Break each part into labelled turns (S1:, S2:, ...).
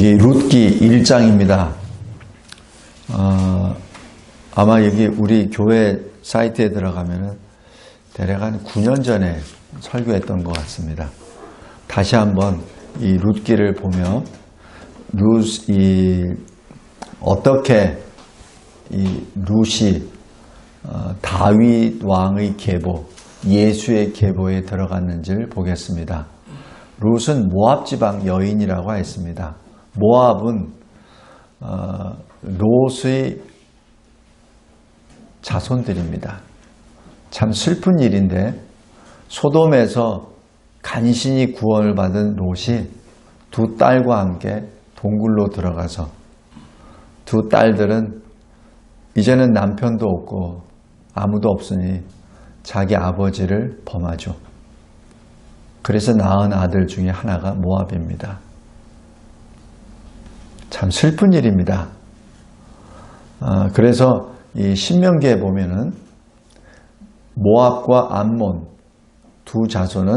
S1: 여기 룻기 1장입니다. 아마 여기 우리 교회 사이트에 들어가면은 대략 한 9년 전에 설교했던 것 같습니다. 다시 한번 이 룻기를 보며 어떻게 이 룻이 다윗 왕의 계보, 예수의 계보에 들어갔는지를 보겠습니다. 룻은 모압 지방 여인이라고 했습니다. 모압은 롯의 자손들입니다. 참 슬픈 일인데 소돔에서 간신히 구원을 받은 롯이 두 딸과 함께 동굴로 들어가서 두 딸들은 이제는 남편도 없고 아무도 없으니 자기 아버지를 범하죠. 그래서 낳은 아들 중에 하나가 모압입니다. 참 슬픈 일입니다. 그래서 이 신명기에 보면은 모압과 암몬 두 자손은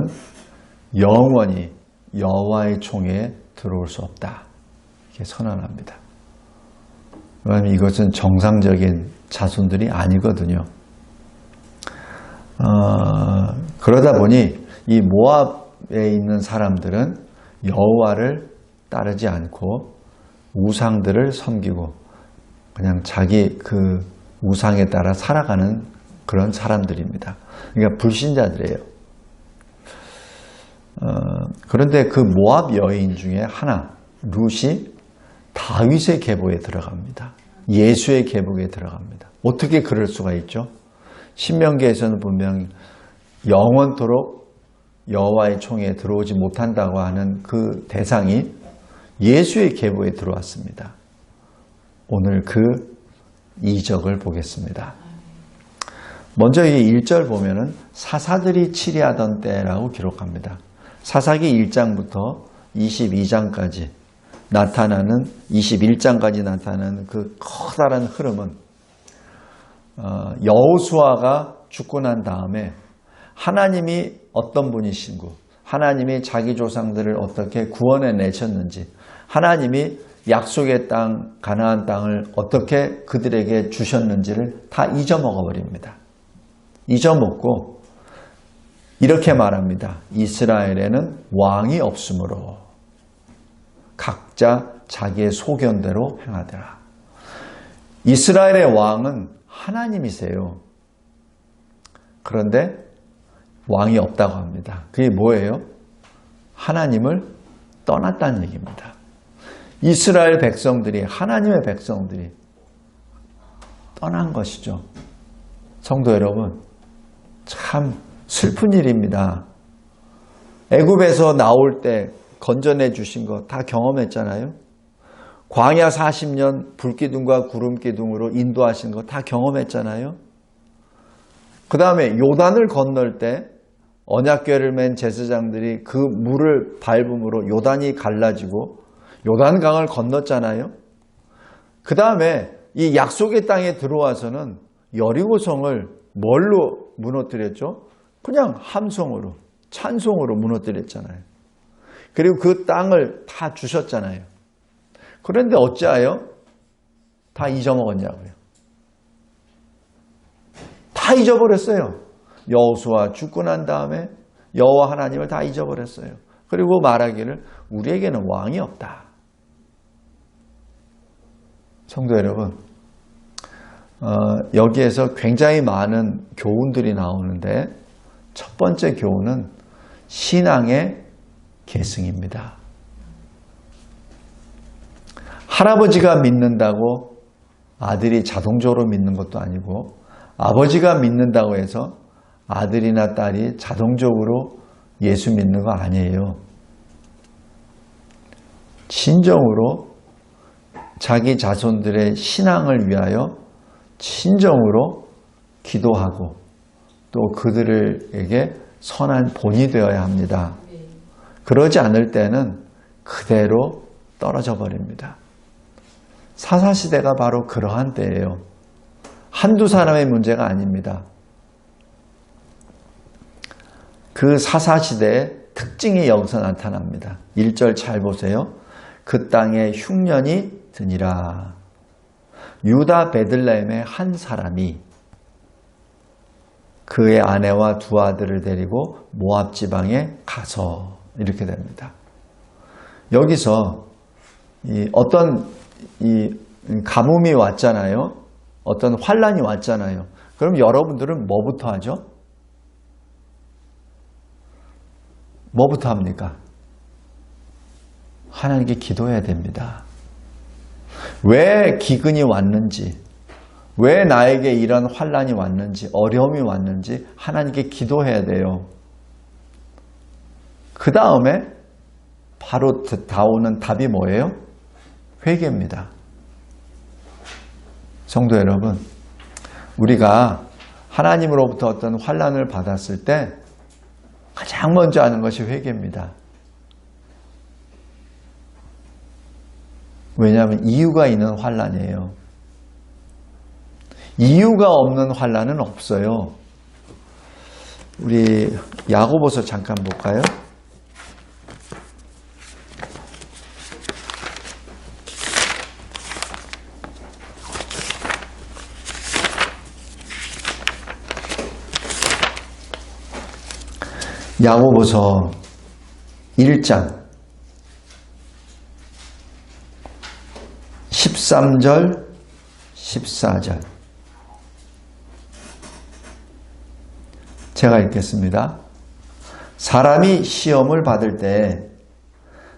S1: 영원히 여호와의 총에 들어올 수 없다. 이렇게 선언합니다. 왜냐하면 이것은 정상적인 자손들이 아니거든요. 그러다 보니 이 모압에 있는 사람들은 여호와를 따르지 않고 우상들을 섬기고 그냥 자기 그 우상에 따라 살아가는 그런 사람들입니다. 그러니까 불신자들이에요. 그런데 그 모압 여인 중에 하나, 룻이 다윗의 계보에 들어갑니다. 예수의 계보에 들어갑니다. 어떻게 그럴 수가 있죠? 신명기에서는 분명 영원토록 여호와의 총에 들어오지 못한다고 하는 그 대상이 예수의 계보에 들어왔습니다. 오늘 그 이적을 보겠습니다. 먼저 이 1절 보면은 사사들이 치리하던 때라고 기록합니다. 사사기 1장부터 22장까지 나타나는 21장까지 나타나는 그 커다란 흐름은 여호수아가 죽고 난 다음에 하나님이 어떤 분이신고 하나님이 자기 조상들을 어떻게 구원해 내셨는지 하나님이 약속의 땅 가나안 땅을 어떻게 그들에게 주셨는지를 다 잊어먹어 버립니다. 잊어먹고 이렇게 말합니다. 이스라엘에는 왕이 없으므로 각자 자기의 소견대로 행하더라. 이스라엘의 왕은 하나님이세요. 그런데 왕이 없다고 합니다. 그게 뭐예요? 하나님을 떠났다는 얘기입니다. 이스라엘 백성들이, 하나님의 백성들이 떠난 것이죠. 성도 여러분, 참 슬픈 일입니다. 애굽에서 나올 때 건져내 주신 거 다 경험했잖아요. 광야 40년 불기둥과 구름기둥으로 인도하신 거 다 경험했잖아요. 그 다음에 요단을 건널 때 언약궤를 맨 제사장들이 그 물을 밟음으로 요단이 갈라지고 요단강을 건넜잖아요. 그 다음에 이 약속의 땅에 들어와서는 여리고성을 뭘로 무너뜨렸죠? 그냥 함성으로, 찬송으로 무너뜨렸잖아요. 그리고 그 땅을 다 주셨잖아요. 그런데 어찌하여 다 잊어먹었냐고요. 다 잊어버렸어요. 여호수아 죽고 난 다음에 여호와 하나님을 다 잊어버렸어요. 그리고 말하기를 우리에게는 왕이 없다. 성도 여러분, 여기에서 굉장히 많은 교훈들이 나오는데 첫 번째 교훈은 신앙의 계승입니다. 할아버지가 믿는다고 아들이 자동적으로 믿는 것도 아니고 아버지가 믿는다고 해서 아들이나 딸이 자동적으로 예수 믿는 거 아니에요. 진정으로 자기 자손들의 신앙을 위하여 진정으로 기도하고 또 그들에게 선한 본이 되어야 합니다. 그러지 않을 때는 그대로 떨어져 버립니다. 사사시대가 바로 그러한 때예요. 한두 사람의 문제가 아닙니다. 그 사사시대의 특징이 여기서 나타납니다. 1절 잘 보세요. 그 땅에 흉년이 드니라. 유다 베들레헴의 한 사람이 그의 아내와 두 아들을 데리고 모압 지방에 가서 이렇게 됩니다. 여기서 어떤 가뭄이 왔잖아요. 어떤 환란이 왔잖아요. 그럼 여러분들은 뭐부터 하죠? 뭐부터 합니까? 하나님께 기도해야 됩니다. 왜 기근이 왔는지, 왜 나에게 이런 환란이 왔는지, 어려움이 왔는지 하나님께 기도해야 돼요. 그 다음에 바로 다오는 답이 뭐예요? 회개입니다. 성도 여러분, 우리가 하나님으로부터 어떤 환란을 받았을 때 가장 먼저 하는 것이 회개입니다. 왜냐하면 이유가 있는 환란이에요. 이유가 없는 환란은 없어요. 우리 야고보서 잠깐 볼까요? 야고보서 1장 13절 14절 제가 읽겠습니다. 사람이 시험을 받을 때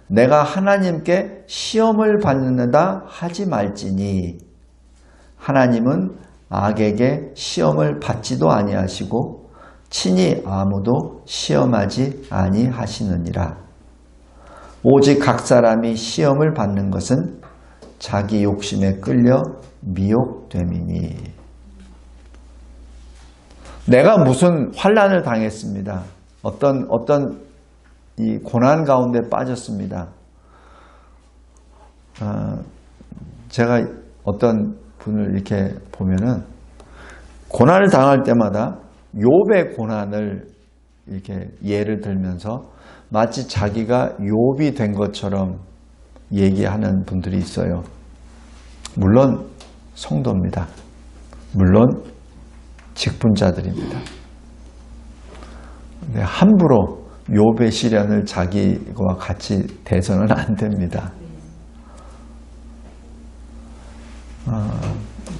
S1: 내가 하나님께 시험을 받는다 하지 말지니 하나님은 악에게 시험을 받지도 아니하시고 친히 아무도 시험하지 아니하시느니라. 오직 각 사람이 시험을 받는 것은 자기 욕심에 끌려 미혹됨이니. 내가 무슨 환난을 당했습니다. 어떤 이 고난 가운데 빠졌습니다. 제가 어떤 분을 이렇게 보면은 고난을 당할 때마다 욥의 고난을 이렇게 예를 들면서 마치 자기가 욥이 된 것처럼 얘기하는 분들이 있어요. 물론 성도입니다. 물론 직분자들입니다. 근데 함부로 욥의 시련을 자기와 같이 대서는 안 됩니다.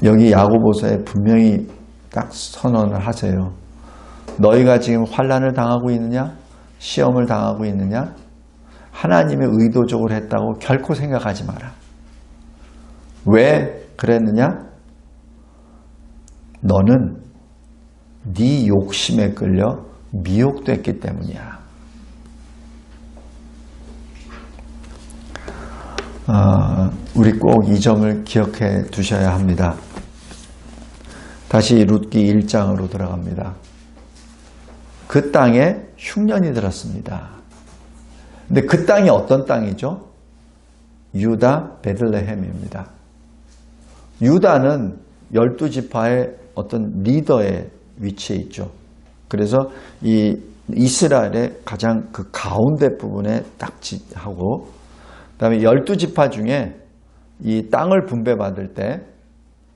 S1: 여기 야고보서에 분명히 딱 선언을 하세요. 너희가 지금 환난을 당하고 있느냐? 시험을 당하고 있느냐? 하나님의 의도적으로 했다고 결코 생각하지 마라. 왜 그랬느냐? 너는 네 욕심에 끌려 미혹됐기 때문이야. 우리 꼭 이 점을 기억해 두셔야 합니다. 다시 룻기 1장으로 들어갑니다. 그 땅에 흉년이 들었습니다. 근데 그 땅이 어떤 땅이죠? 유다 베들레헴입니다. 유다는 12지파의 어떤 리더의 위치에 있죠. 그래서 이 이스라엘의 가장 그 가운데 부분에 딱 하고, 그 다음에 12지파 중에 이 땅을 분배받을 때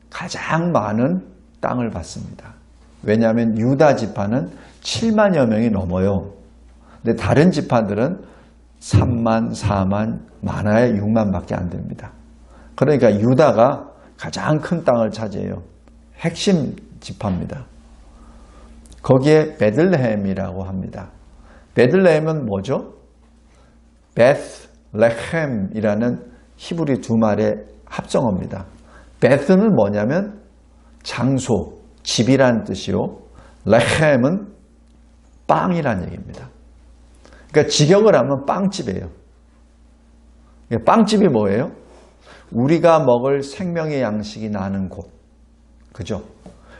S1: 가장 많은 땅을 받습니다. 왜냐하면 유다 지파는 7만여 명이 넘어요. 근데 다른 지파들은 3만, 4만, 많아야 6만 밖에 안 됩니다. 그러니까 유다가 가장 큰 땅을 차지해요. 핵심 지파입니다. 거기에 베들레헴이라고 합니다. 베들레헴은 뭐죠? 베스레헴이라는 히브리 두 말의 합성어입니다. 베스는 뭐냐면 장소, 집이라는 뜻이요. 레헴은 빵이라는 얘기입니다. 그러니까 직역을 하면 빵집이에요. 빵집이 뭐예요? 우리가 먹을 생명의 양식이 나는 곳. 그죠?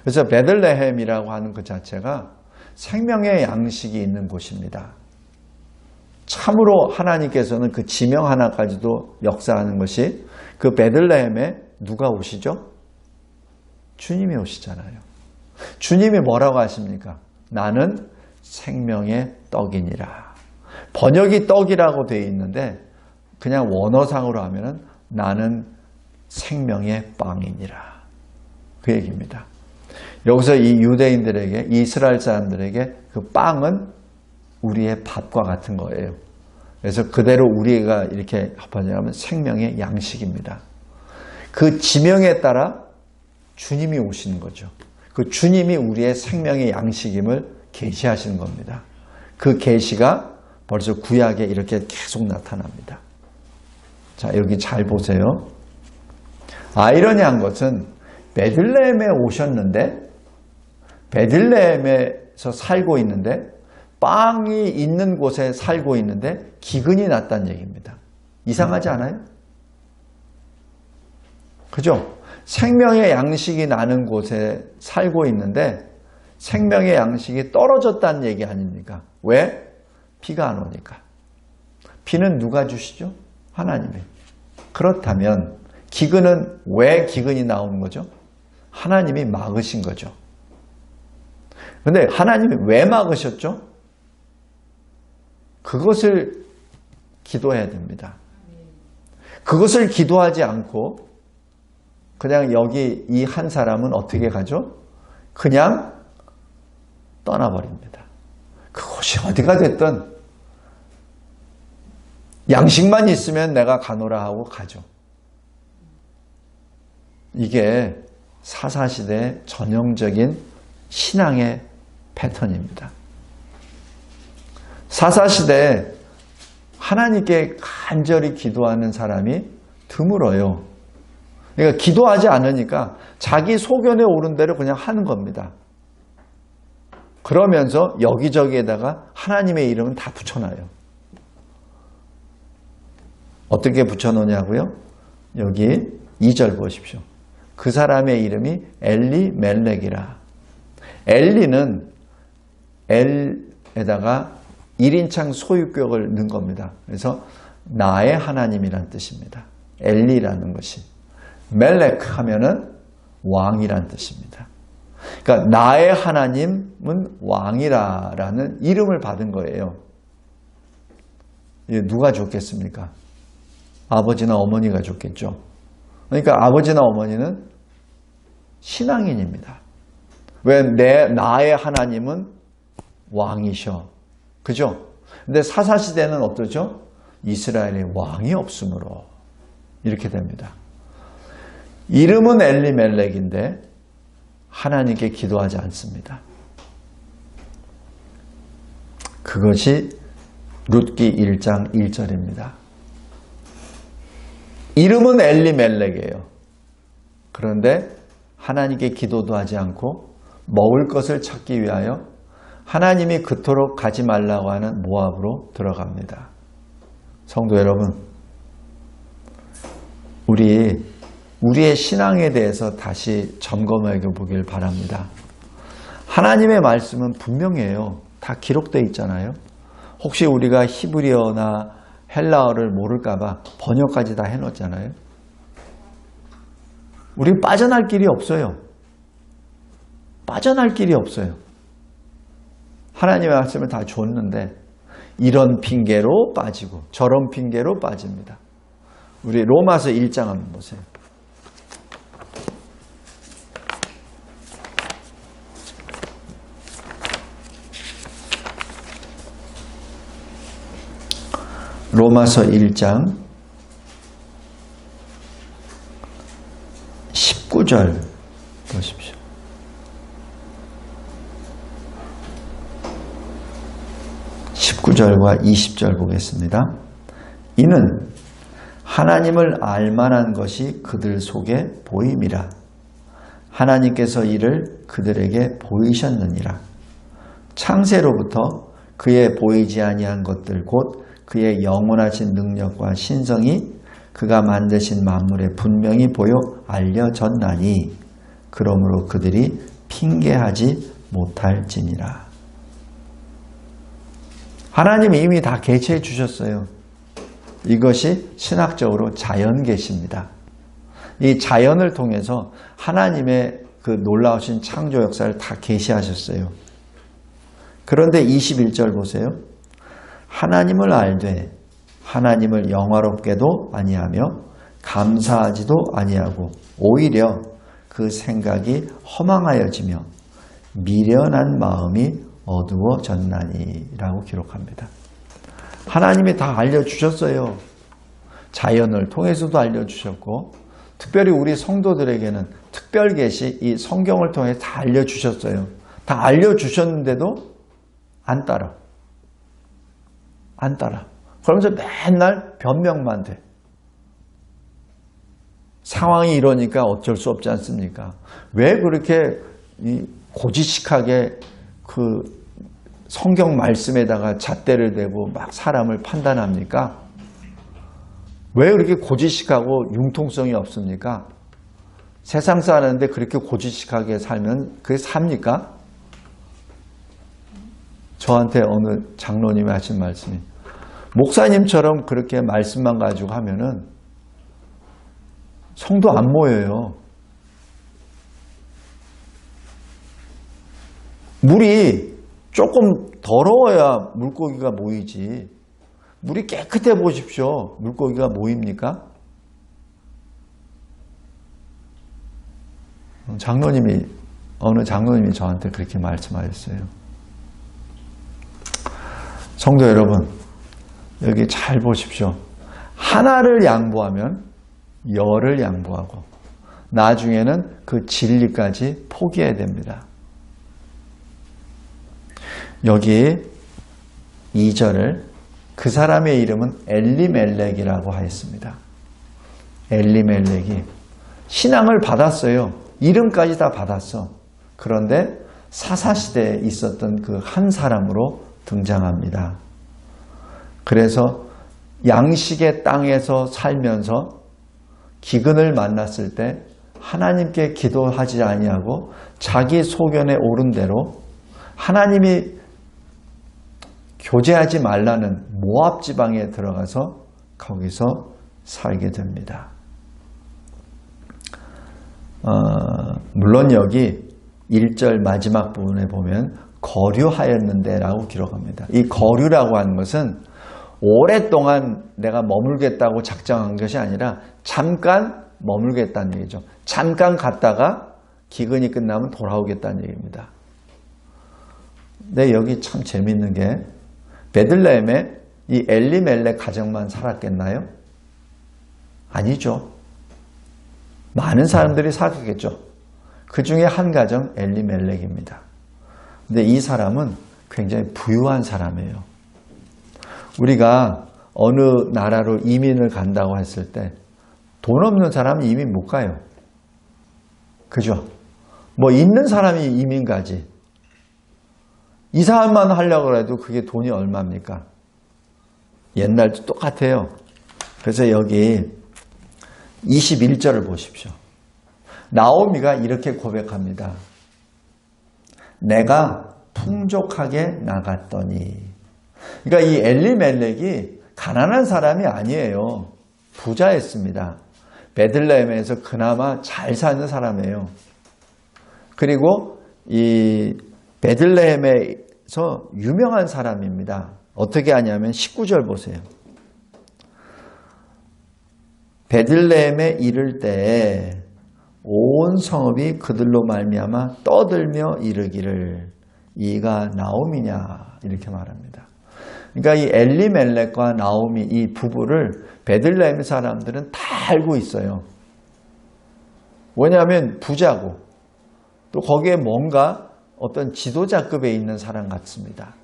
S1: 그래서 베들레헴이라고 하는 그 자체가 생명의 양식이 있는 곳입니다. 참으로 하나님께서는 그 지명 하나까지도 역사하는 것이 그 베들레헴에 누가 오시죠? 주님이 오시잖아요. 주님이 뭐라고 하십니까? 나는 생명의 떡이니라. 번역이 떡이라고 되어 있는데 그냥 원어상으로 하면은 나는 생명의 빵이니라. 그 얘기입니다. 여기서 이 유대인들에게, 이스라엘 사람들에게 그 빵은 우리의 밥과 같은 거예요. 그래서 그대로 우리가 이렇게 합하자면 생명의 양식입니다. 그 지명에 따라 주님이 오시는 거죠. 그 주님이 우리의 생명의 양식임을 계시하시는 겁니다. 그 계시가 벌써 구약에 이렇게 계속 나타납니다. 자, 여기 잘 보세요. 아이러니한 것은 베들레헴에 오셨는데, 베들레헴에서 살고 있는데, 빵이 있는 곳에 살고 있는데 기근이 났다는 얘기입니다. 이상하지 않아요? 그죠? 생명의 양식이 나는 곳에 살고 있는데 생명의 양식이 떨어졌다는 얘기 아닙니까? 왜? 비가 안 오니까. 비는 누가 주시죠? 하나님이. 그렇다면 기근은 왜 기근이 나오는 거죠? 하나님이 막으신 거죠. 그런데 하나님이 왜 막으셨죠? 그것을 기도해야 됩니다. 그것을 기도하지 않고 그냥 여기 이 한 사람은 어떻게 가죠? 그냥 떠나버립니다. 그곳이 어디가 됐든 양식만 있으면 내가 가노라 하고 가죠. 이게 사사시대의 전형적인 신앙의 패턴입니다. 사사시대에 하나님께 간절히 기도하는 사람이 드물어요. 그러니까 기도하지 않으니까 자기 소견에 오른 대로 그냥 하는 겁니다. 그러면서 여기저기에다가 하나님의 이름은 다 붙여놔요. 어떻게 붙여놓냐고요? 여기 2절 보십시오. 그 사람의 이름이 엘리멜렉이라. 엘리는 엘에다가 1인칭 소유격을 넣은 겁니다. 그래서 나의 하나님이란 뜻입니다. 엘리라는 것이. 멜렉 하면은 왕이란 뜻입니다. 그러니까 나의 하나님은 왕이라는 이름을 받은 거예요. 누가 좋겠습니까? 아버지나 어머니가 좋겠죠. 그러니까 아버지나 어머니는 신앙인입니다. 왜? 나의 하나님은 왕이셔. 그죠? 근데 사사시대는 어떠죠? 이스라엘에 왕이 없으므로 이렇게 됩니다. 이름은 엘리멜렉인데 하나님께 기도하지 않습니다. 그것이 룻기 1장 1절입니다. 이름은 엘리멜렉이에요. 그런데 하나님께 기도도 하지 않고 먹을 것을 찾기 위하여 하나님이 그토록 가지 말라고 하는 모압으로 들어갑니다. 성도 여러분, 우리의 신앙에 대해서 다시 점검해 보길 바랍니다. 하나님의 말씀은 분명해요. 다 기록되어 있잖아요. 혹시 우리가 히브리어나 헬라어를 모를까봐 번역까지 다 해놓았잖아요. 우리 빠져날 길이 없어요. 빠져날 길이 없어요. 하나님의 말씀을 다 줬는데 이런 핑계로 빠지고 저런 핑계로 빠집니다. 우리 로마서 1장 한번 보세요. 로마서 1장 19절 보십시오. 절과 20절 보겠습니다. 이는 하나님을 알만한 것이 그들 속에 보임이라. 하나님께서 이를 그들에게 보이셨느니라. 창세로부터 그의 보이지 아니한 것들 곧 그의 영원하신 능력과 신성이 그가 만드신 만물에 분명히 보여 알려졌나니 그러므로 그들이 핑계하지 못할지니라. 하나님이 이미 다 계시해 주셨어요. 이것이 신학적으로 자연계시입니다. 이 자연을 통해서 하나님의 그 놀라우신 창조 역사를 다 계시하셨어요. 그런데 21절 보세요. 하나님을 알되 하나님을 영화롭게도 아니하며 감사하지도 아니하고 오히려 그 생각이 허망하여지며 미련한 마음이 어두워졌나니 라고 기록합니다. 하나님이 다 알려주셨어요. 자연을 통해서도 알려주셨고 특별히 우리 성도들에게는 특별 계시 이 성경을 통해 다 알려주셨어요. 다 알려주셨는데도 안 따라. 그러면서 맨날 변명만 돼. 상황이 이러니까 어쩔 수 없지 않습니까? 왜 그렇게 고지식하게 그 성경 말씀에다가 잣대를 대고 막 사람을 판단합니까? 왜 그렇게 고지식하고 융통성이 없습니까? 세상 사는데 그렇게 고지식하게 살면 그게 삽니까? 저한테 어느 장로님이 하신 말씀이 목사님처럼 그렇게 말씀만 가지고 하면은 성도 안 모여요. 물이 조금 더러워야 물고기가 모이지. 물이 깨끗해 보십시오. 물고기가 모입니까? 어느 장로님이 저한테 그렇게 말씀하셨어요. 성도 여러분, 여기 잘 보십시오. 하나를 양보하면 열을 양보하고 나중에는 그 진리까지 포기해야 됩니다. 여기 2절을 그 사람의 이름은 엘리멜렉이라고 하였습니다. 엘리멜렉이 신앙을 받았어요. 이름까지 다 받았어. 그런데 사사시대에 있었던 그 한 사람으로 등장합니다. 그래서 양식의 땅에서 살면서 기근을 만났을 때 하나님께 기도하지 아니하고 자기 소견에 오른 대로 하나님이 교제하지 말라는 모압 지방에 들어가서 거기서 살게 됩니다. 물론 여기 1절 마지막 부분에 보면 거류하였는데 라고 기록합니다. 이 거류라고 하는 것은 오랫동안 내가 머물겠다고 작정한 것이 아니라 잠깐 머물겠다는 얘기죠. 잠깐 갔다가 기근이 끝나면 돌아오겠다는 얘기입니다. 근데 여기 참 재밌는 게 베들레헴에 이 엘리멜렉 가정만 살았겠나요? 아니죠. 많은 사람들이 살았겠죠. 그 중에 한 가정 엘리멜렉입니다. 근데 이 사람은 굉장히 부유한 사람이에요. 우리가 어느 나라로 이민을 간다고 했을 때 돈 없는 사람은 이민 못 가요. 그죠? 뭐 있는 사람이 이민 가지. 이사만 하려고 해도 그게 돈이 얼마입니까? 옛날도 똑같아요. 그래서 여기 21절을 보십시오. 나오미가 이렇게 고백합니다. 내가 풍족하게 나갔더니. 그러니까 이 엘리멜렉이 가난한 사람이 아니에요. 부자였습니다. 베들레헴에서 그나마 잘 사는 사람이에요. 그리고 이 베들레헴에서 유명한 사람입니다. 어떻게 하냐면 19절 보세요. 베들레헴에 이를 때에 온 성읍이 그들로 말미암아 떠들며 이르기를 이가 나오미냐 이렇게 말합니다. 그러니까 이 엘리멜렉과 나오미 이 부부를 베들레헴 사람들은 다 알고 있어요. 왜냐하면 부자고 또 거기에 뭔가 어떤 지도자급에 있는 사람 같습니다.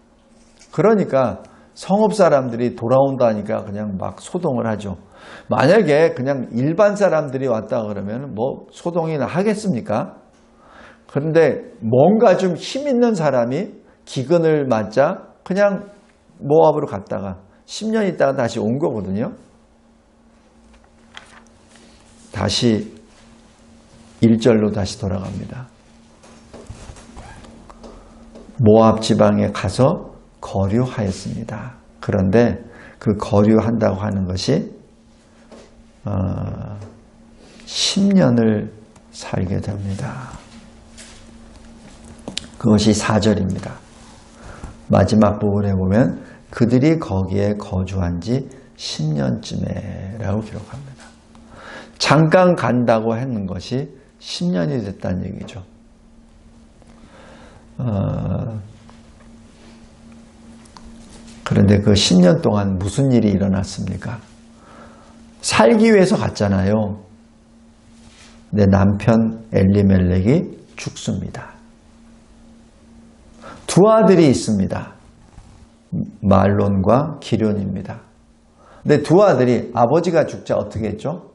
S1: 그러니까 성읍 사람들이 돌아온다니까 그냥 막 소동을 하죠. 만약에 그냥 일반 사람들이 왔다 그러면 뭐 소동이나 하겠습니까? 그런데 뭔가 좀 힘 있는 사람이 기근을 맞자 그냥 모압으로 갔다가 10년 있다가 다시 온 거거든요. 다시 1절로 다시 돌아갑니다. 모압 지방에 가서 거류하였습니다. 그런데 그 거류한다고 하는 것이 10년을 살게 됩니다. 그것이 4절입니다. 마지막 부분에 보면 그들이 거기에 거주한 지 10년쯤에 라고 기록합니다. 잠깐 간다고 했는 것이 10년이 됐다는 얘기죠. 그런데 그 10년 동안 무슨 일이 일어났습니까? 살기 위해서 갔잖아요. 내 남편 엘리멜렉이 죽습니다. 두 아들이 있습니다. 말론과 기련입니다. 근데 두 아들이 아버지가 죽자 어떻게 했죠?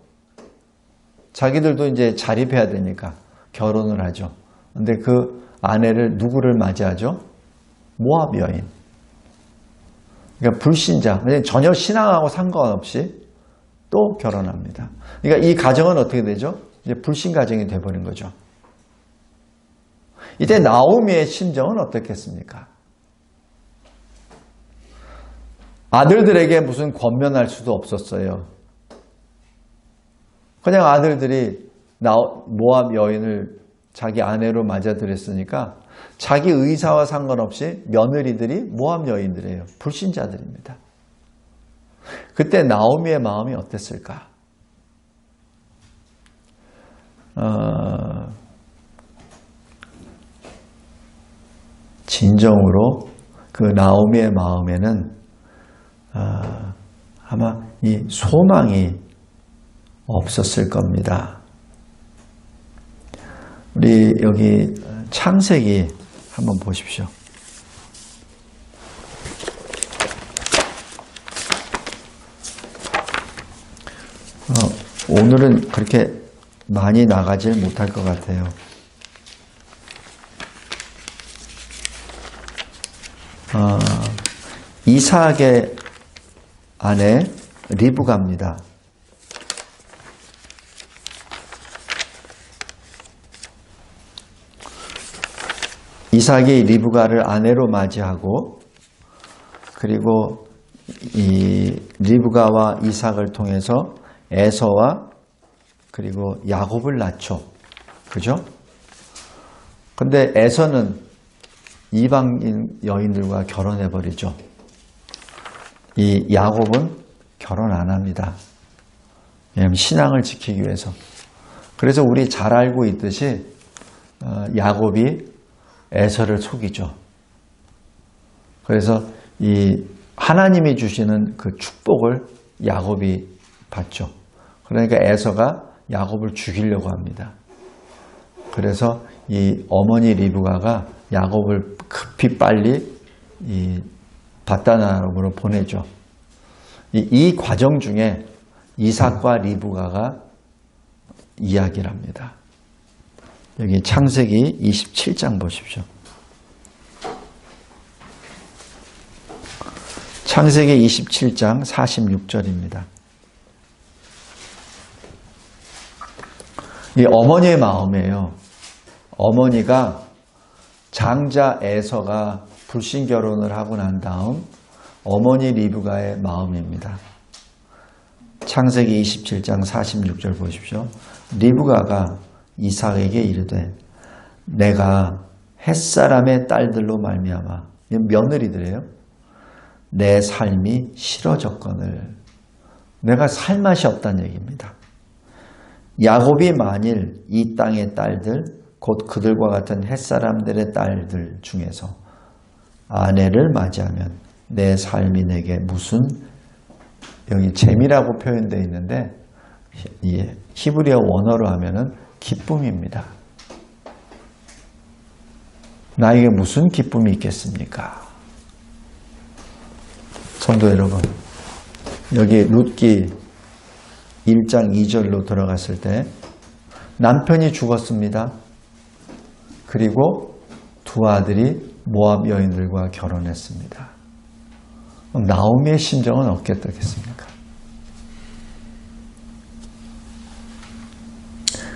S1: 자기들도 이제 자립해야 되니까 결혼을 하죠. 근데 그 아내를 누구를 맞이하죠? 모압 여인. 그러니까 불신자. 전혀 신앙하고 상관없이 또 결혼합니다. 그러니까 이 가정은 어떻게 되죠? 이제 불신 가정이 돼버린 거죠. 이때 나오미의 심정은 어떻겠습니까? 아들들에게 무슨 권면할 수도 없었어요. 그냥 아들들이 모압 여인을 자기 아내로 맞아들였으니까 자기 의사와 상관없이 며느리들이 모압 여인들이에요. 불신자들입니다. 그때 나오미의 마음이 어땠을까? 진정으로 그 나오미의 마음에는 아마 이 소망이 없었을 겁니다. 우리 여기 창세기 한번 보십시오. 오늘은 그렇게 많이 나가질 못할 것 같아요. 이삭의 아내 리브가입니다. 이삭이 리브가를 아내로 맞이하고 그리고 이 리브가와 이삭을 통해서 에서와 그리고 야곱을 낳죠. 그죠? 근데 에서는 이방인 여인들과 결혼해버리죠. 이 야곱은 결혼 안 합니다. 왜냐하면 신앙을 지키기 위해서. 그래서 우리 잘 알고 있듯이 야곱이 에서를 속이죠. 그래서 이 하나님이 주시는 그 축복을 야곱이 받죠. 그러니까 에서가 야곱을 죽이려고 합니다. 그래서 이 어머니 리브가가 야곱을 급히 빨리 이 바다나름으로 보내죠. 이 과정 중에 이삭과 리브가가 이야기를 합니다. 여기 창세기 27장 보십시오. 창세기 27장 46절입니다. 이 어머니의 마음이에요. 어머니가 장자 에서가 불신 결혼을 하고 난 다음 어머니 리브가의 마음입니다. 창세기 27장 46절 보십시오. 리브가가 이삭에게 이르되 내가 햇사람의 딸들로 말미암아 며느리들이에요. 내 삶이 싫어졌거늘 내가 살 맛이 없다는 얘기입니다. 야곱이 만일 이 땅의 딸들 곧 그들과 같은 햇사람들의 딸들 중에서 아내를 맞이하면 내 삶이 내게 무슨 여기 재미라고 표현되어 있는데 히브리어 원어로 하면은 기쁨입니다. 나에게 무슨 기쁨이 있겠습니까? 성도 여러분, 여기 룻기 1장 2절로 들어갔을 때 남편이 죽었습니다. 그리고 두 아들이 모압 여인들과 결혼했습니다. 그럼 나오미의 심정은 어떻겠습니까?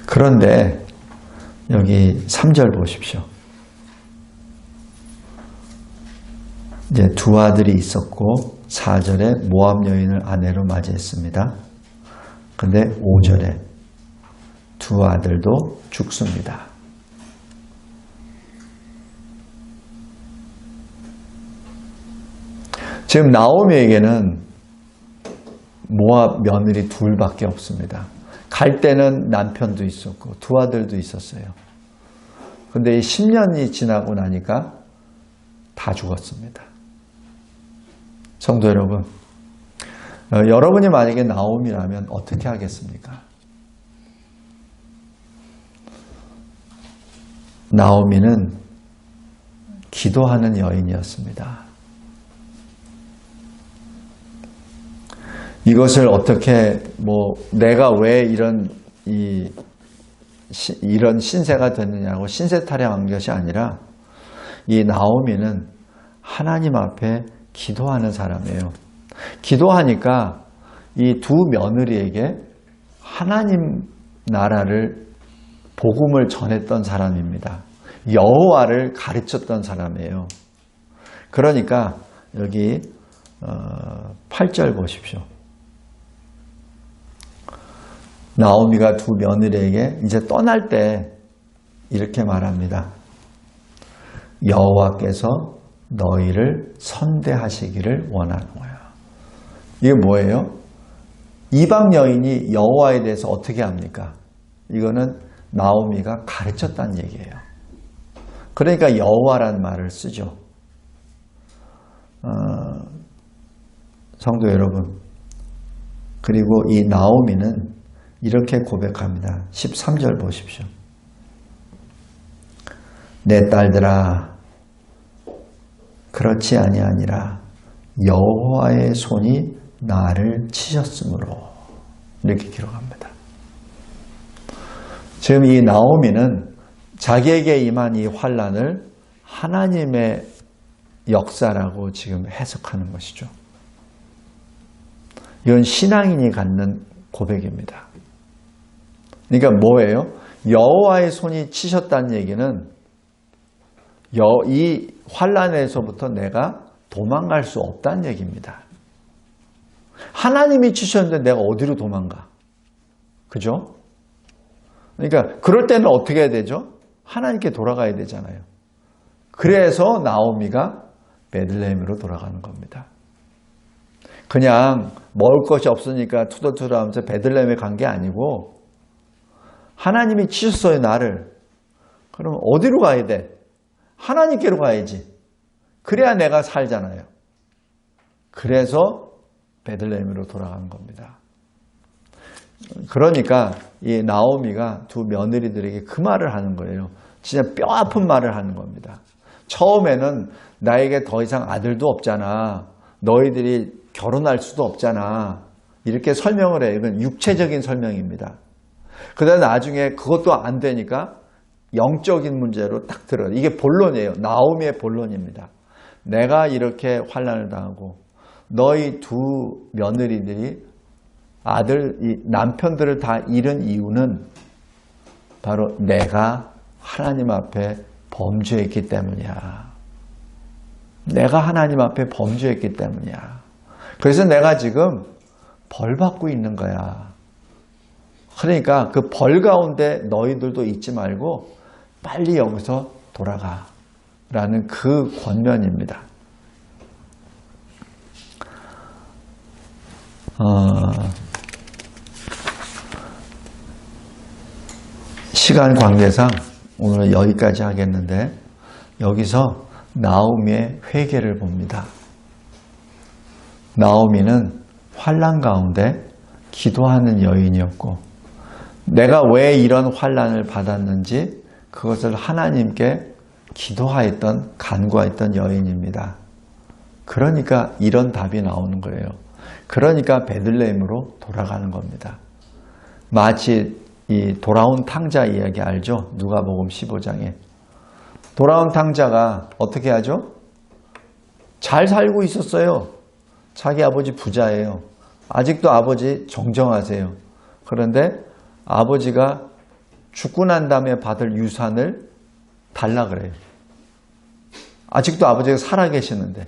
S1: 그런데 여기 3절 보십시오. 이제 두 아들이 있었고 4절에 모압 여인을 아내로 맞이했습니다. 근데 5절에 두 아들도 죽습니다. 지금 나오미에게는 모압 며느리 둘밖에 없습니다. 갈 때는 남편도 있었고 두 아들도 있었어요. 근데 이 10년이 지나고 나니까 다 죽었습니다. 성도 여러분, 여러분이 만약에 나오미라면 어떻게 하겠습니까? 나오미는 기도하는 여인이었습니다. 이것을 어떻게 내가 왜 이런 신세가 됐느냐고 신세 타령한 것이 아니라 이 나오미는 하나님 앞에 기도하는 사람이에요. 기도하니까 이 두 며느리에게 하나님 나라를 복음을 전했던 사람입니다. 여호와를 가르쳤던 사람이에요. 그러니까 여기 8절 보십시오. 나오미가 두 며느리에게 이제 떠날 때 이렇게 말합니다. 여호와께서 너희를 선대하시기를 원하노라. 이게 뭐예요? 이방 여인이 여호와에 대해서 어떻게 합니까? 이거는 나오미가 가르쳤다는 얘기예요. 그러니까 여호와라는 말을 쓰죠. 성도 여러분, 그리고 이 나오미는 이렇게 고백합니다. 13절 보십시오. 내 딸들아, 그렇지 아니하니라 여호와의 손이 나를 치셨으므로, 이렇게 기록합니다. 지금 이 나오미는 자기에게 임한 이 환난을 하나님의 역사라고 지금 해석하는 것이죠. 이건 신앙인이 갖는 고백입니다. 그러니까 뭐예요? 여호와의 손이 치셨다는 얘기는 이 환난에서부터 내가 도망갈 수 없다는 얘기입니다. 하나님이 치셨는데 내가 어디로 도망가? 그죠? 그러니까 그럴 때는 어떻게 해야 되죠? 하나님께 돌아가야 되잖아요. 그래서 나오미가 베들레헴으로 돌아가는 겁니다. 그냥 먹을 것이 없으니까 투덜투덜 하면서 베들레헴에 간 게 아니고 하나님이 치셨어요, 나를. 그러면 어디로 가야 돼? 하나님께로 가야지. 그래야 내가 살잖아요. 그래서 베들레헴으로 돌아가는 겁니다. 그러니까 이 나오미가 두 며느리들에게 그 말을 하는 거예요. 진짜 뼈 아픈 말을 하는 겁니다. 처음에는 나에게 더 이상 아들도 없잖아. 너희들이 결혼할 수도 없잖아. 이렇게 설명을 해요. 이건 육체적인 설명입니다. 그다음에 나중에 그것도 안 되니까 영적인 문제로 딱 들어요. 이게 본론이에요. 나오미의 본론입니다. 내가 이렇게 환난을 당하고 너희 두 며느리들이 남편들을 다 잃은 이유는 바로 내가 하나님 앞에 범죄했기 때문이야. 내가 하나님 앞에 범죄했기 때문이야. 그래서 내가 지금 벌 받고 있는 거야. 그러니까 그 벌 가운데 너희들도 잊지 말고 빨리 여기서 돌아가. 라는 그 권면입니다. 시간 관계상 오늘 여기까지 하겠는데 여기서 나오미의 회개를 봅니다. 나오미는 환난 가운데 기도하는 여인이었고 내가 왜 이런 환난을 받았는지 그것을 하나님께 기도하였던 간구했던 여인입니다. 그러니까 이런 답이 나오는 거예요. 그러니까 베들레헴으로 돌아가는 겁니다. 마치 이 돌아온 탕자 이야기 알죠? 누가복음 15장에 돌아온 탕자가 어떻게 하죠? 잘 살고 있었어요. 자기 아버지 부자예요. 아직도 아버지 정정하세요. 그런데 아버지가 죽고 난 다음에 받을 유산을 달라 그래요. 아직도 아버지가 살아계시는데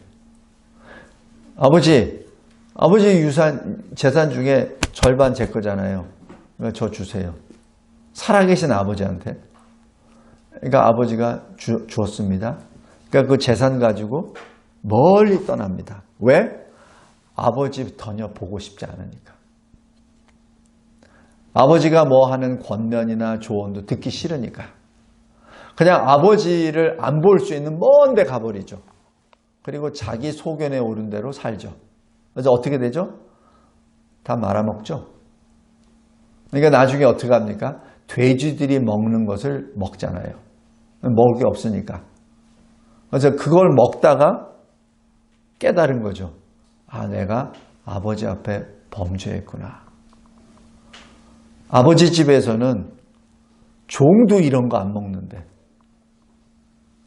S1: 아버지 유산 재산 중에 절반 제 거잖아요. 그러니까 저 주세요. 살아계신 아버지한테. 그러니까 아버지가 주었습니다. 그러니까 그 재산 가지고 멀리 떠납니다. 왜? 아버지 전혀 보고 싶지 않으니까. 아버지가 뭐 하는 권면이나 조언도 듣기 싫으니까. 그냥 아버지를 안 볼 수 있는 먼 데 가버리죠. 그리고 자기 소견에 오른 대로 살죠. 그래서 어떻게 되죠? 다 말아먹죠. 그러니까 나중에 어떻게 합니까? 돼지들이 먹는 것을 먹잖아요. 먹을 게 없으니까. 그래서 그걸 먹다가 깨달은 거죠. 아, 내가 아버지 앞에 범죄했구나. 아버지 집에서는 종도 이런 거 안 먹는데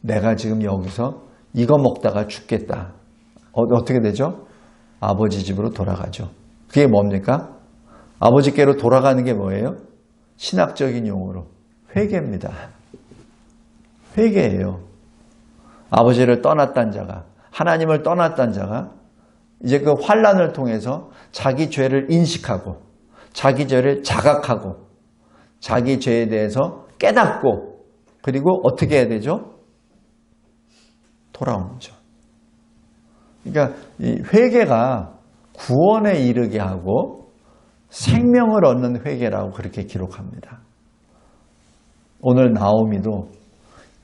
S1: 내가 지금 여기서 이거 먹다가 죽겠다. 어떻게 되죠? 아버지 집으로 돌아가죠. 그게 뭡니까? 아버지께로 돌아가는 게 뭐예요? 신학적인 용어로 회개입니다. 회개예요. 아버지를 떠났던 자가, 하나님을 떠났던 자가 이제 그 환난을 통해서 자기 죄를 인식하고 자기 죄를 자각하고 자기 죄에 대해서 깨닫고 그리고 어떻게 해야 되죠? 돌아오는 거죠. 그러니까 이 회개가 구원에 이르게 하고 생명을 얻는 회개라고 그렇게 기록합니다. 오늘 나오미도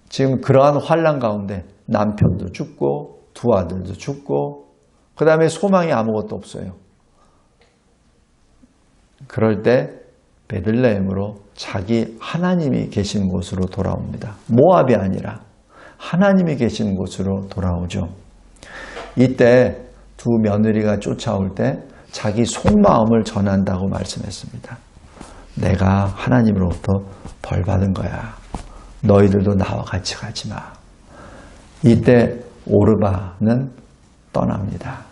S1: 지금 그러한 환난 가운데 남편도 죽고 두 아들도 죽고 그 다음에 소망이 아무것도 없어요. 그럴 때 베들레헴으로 자기 하나님이 계신 곳으로 돌아옵니다. 모압이 아니라 하나님이 계신 곳으로 돌아오죠. 이때 두 며느리가 쫓아올 때 자기 속마음을 전한다고 말씀했습니다. 내가 하나님으로부터 벌 받은 거야. 너희들도 나와 같이 가지 마. 이때 오르바는 떠납니다.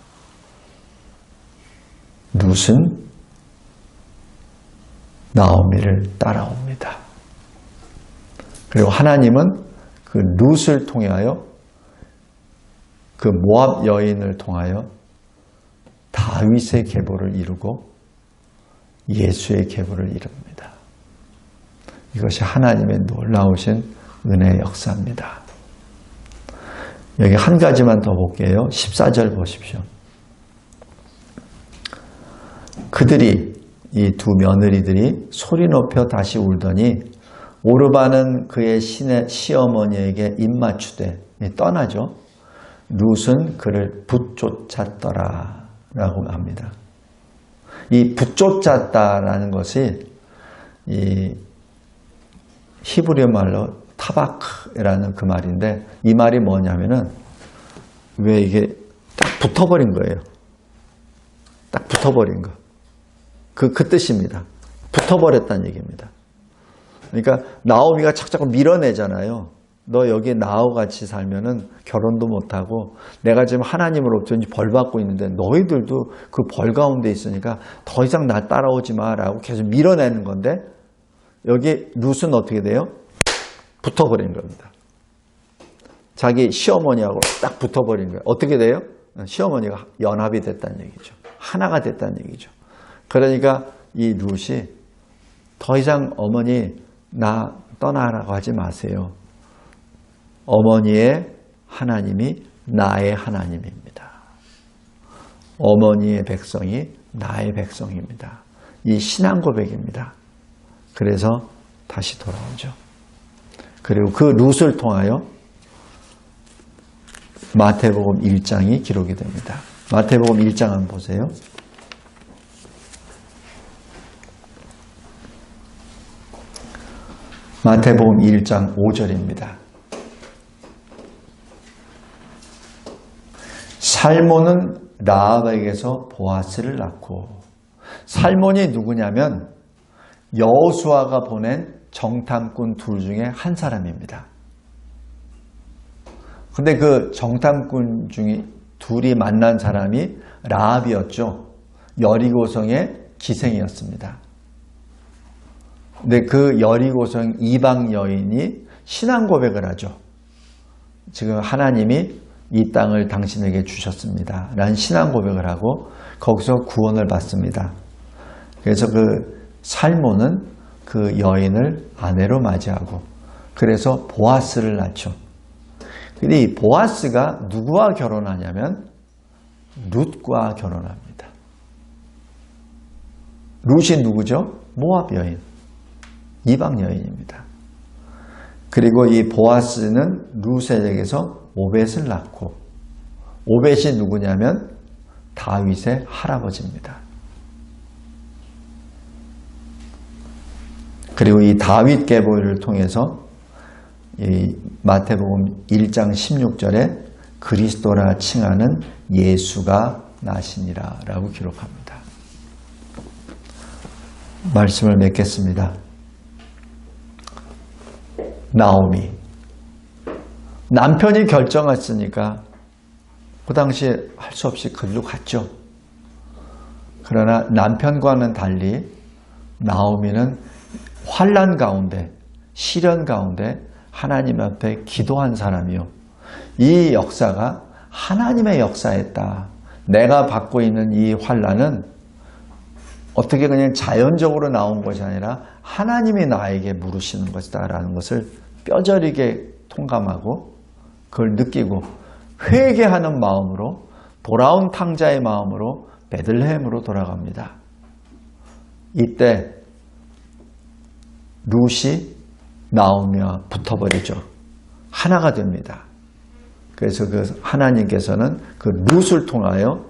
S1: 룻은 나오미를 따라옵니다. 그리고 하나님은 그 룻을 통하여 그 모압 여인을 통하여 다윗의 계보를 이루고 예수의 계보를 이룹니다. 이것이 하나님의 놀라우신 은혜의 역사입니다. 여기 한 가지만 더 볼게요. 14절 보십시오. 그들이 이 두 며느리들이 소리 높여 다시 울더니 오르바는 그의 시어머니에게 입맞추되 떠나죠. 룻은 그를 붙쫓았더라 라고 합니다. 이 붙쫓았다라는 것이 이 히브리 말로 타바크라는 그 말인데 이 말이 뭐냐면은 왜 이게 딱 붙어버린 거예요. 딱 붙어버린 거. 그 뜻입니다. 붙어버렸다는 얘기입니다. 그러니까 나오미가 자꾸 밀어내잖아요. 너 여기 나하고 같이 살면은 결혼도 못하고 내가 지금 하나님으로부터 벌 받고 있는데 너희들도 그 벌 가운데 있으니까 더 이상 나 따라오지 마라고 계속 밀어내는 건데 여기 룻은 어떻게 돼요? 붙어버린 겁니다. 자기 시어머니하고 딱 붙어버린 거예요. 어떻게 돼요? 시어머니가 연합이 됐다는 얘기죠. 하나가 됐다는 얘기죠. 그러니까 이 룻이 더 이상 어머니 나 떠나라고 하지 마세요. 어머니의 하나님이 나의 하나님입니다. 어머니의 백성이 나의 백성입니다. 이 신앙 고백입니다. 그래서 다시 돌아오죠. 그리고 그 룻을 통하여 마태복음 1장이 기록이 됩니다. 마태복음 1장 한번 보세요. 마태복음 1장 5절입니다. 살몬은 라합에게서 보아스를 낳고, 살몬이 누구냐면 여호수아가 보낸 정탐꾼 둘 중에 한 사람입니다. 근데 그 정탐꾼 중에 둘이 만난 사람이 라합이었죠. 여리고성의 기생이었습니다. 근데 그 여리고성 이방 여인이 신앙 고백을 하죠. 지금 하나님이 이 땅을 당신에게 주셨습니다. 라는 신앙 고백을 하고 거기서 구원을 받습니다. 그래서 그 살몬은 그 여인을 아내로 맞이하고 그래서 보아스를 낳죠. 근데 이 보아스가 누구와 결혼하냐면 룻과 결혼합니다. 룻이 누구죠? 모압 여인, 이방 여인입니다. 그리고 이 보아스는 룻에게서 오벳을 낳고, 오벳이 누구냐면 다윗의 할아버지입니다. 그리고 이 다윗 계보를 통해서 이 마태복음 1장 16절에 그리스도라 칭하는 예수가 나시니라 라고 기록합니다. 말씀을 맺겠습니다. 나오미, 남편이 결정했으니까 그 당시에 할 수 없이 그리로 갔죠. 그러나 남편과는 달리 나오미는 환난 가운데, 시련 가운데 하나님 앞에 기도한 사람이요, 이 역사가 하나님의 역사였다. 내가 받고 있는 이 환난은 어떻게 그냥 자연적으로 나온 것이 아니라 하나님이 나에게 물으시는 것이다 라는 것을 뼈저리게 통감하고 그걸 느끼고 회개하는 마음으로, 돌아온 탕자의 마음으로 베들레헴으로 돌아갑니다. 이때 룻이 나오미와 붙어버리죠. 하나가 됩니다. 그래서 그 하나님께서는 그 룻을 통하여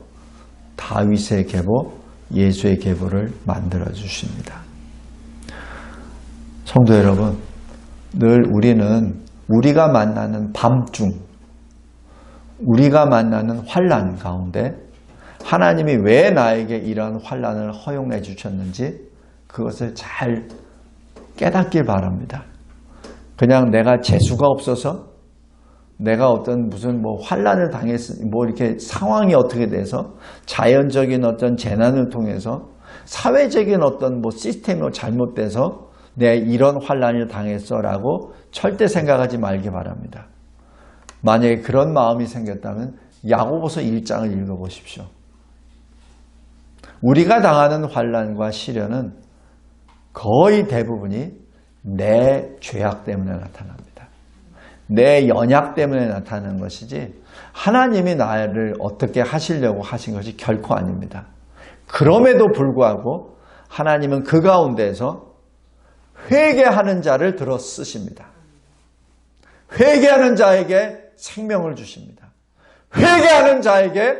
S1: 다윗의 계보, 예수의 계보를 만들어 주십니다. 성도 여러분, 늘 우리는 우리가 만나는 밤중, 우리가 만나는 환난 가운데 하나님이 왜 나에게 이런 환난을 허용해 주셨는지 그것을 잘 깨닫길 바랍니다. 그냥 내가 재수가 없어서, 내가 어떤 무슨 환난을 당했으니 이렇게 상황이 어떻게 돼서 자연적인 어떤 재난을 통해서 사회적인 어떤 시스템이 잘못돼서 내 이런 환난을 당했어라고 절대 생각하지 말기 바랍니다. 만약에 그런 마음이 생겼다면 야고보서 1장을 읽어보십시오. 우리가 당하는 환난과 시련은 거의 대부분이 내 죄악 때문에 나타납니다. 내 연약 때문에 나타나는 것이지 하나님이 나를 어떻게 하시려고 하신 것이 결코 아닙니다. 그럼에도 불구하고 하나님은 그 가운데에서 회개하는 자를 들어 쓰십니다. 회개하는 자에게 생명을 주십니다. 회개하는 자에게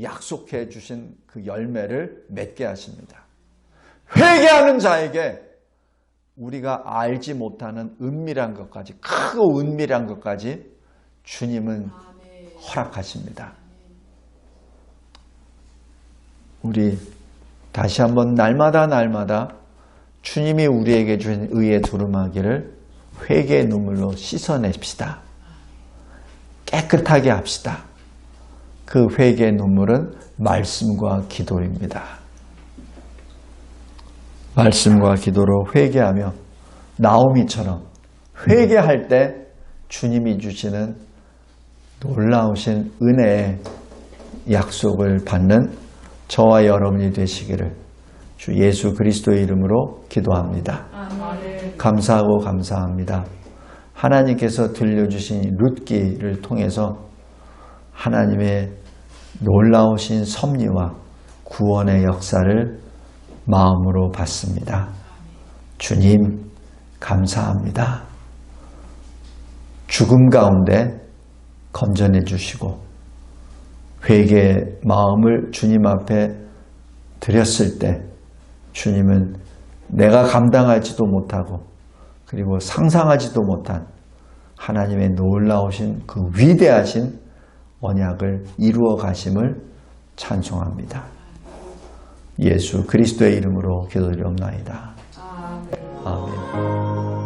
S1: 약속해 주신 그 열매를 맺게 하십니다. 회개하는 자에게 우리가 알지 못하는 은밀한 것까지, 크고 은밀한 것까지 주님은 허락하십니다. 우리 다시 한번 날마다 주님이 우리에게 주신 의의 두루마기를 회개의 눈물로 씻어냅시다. 깨끗하게 합시다. 그 회개의 눈물은 말씀과 기도입니다. 말씀과 기도로 회개하며 나오미처럼 회개할 때 주님이 주시는 놀라우신 은혜의 약속을 받는 저와 여러분이 되시기를 주 예수 그리스도의 이름으로 기도합니다. 감사하고 감사합니다. 하나님께서 들려주신 룻기를 통해서 하나님의 놀라우신 섭리와 구원의 역사를 마음으로 받습니다. 주님 감사합니다. 죽음 가운데 건져내 주시고 회개의 마음을 주님 앞에 드렸을 때 주님은 내가 감당하지도 못하고 그리고 상상하지도 못한 하나님의 놀라우신 그 위대하신 언약을 이루어 가심을 찬송합니다. 예수 그리스도의 이름으로 기도드리옵나이다. 아멘.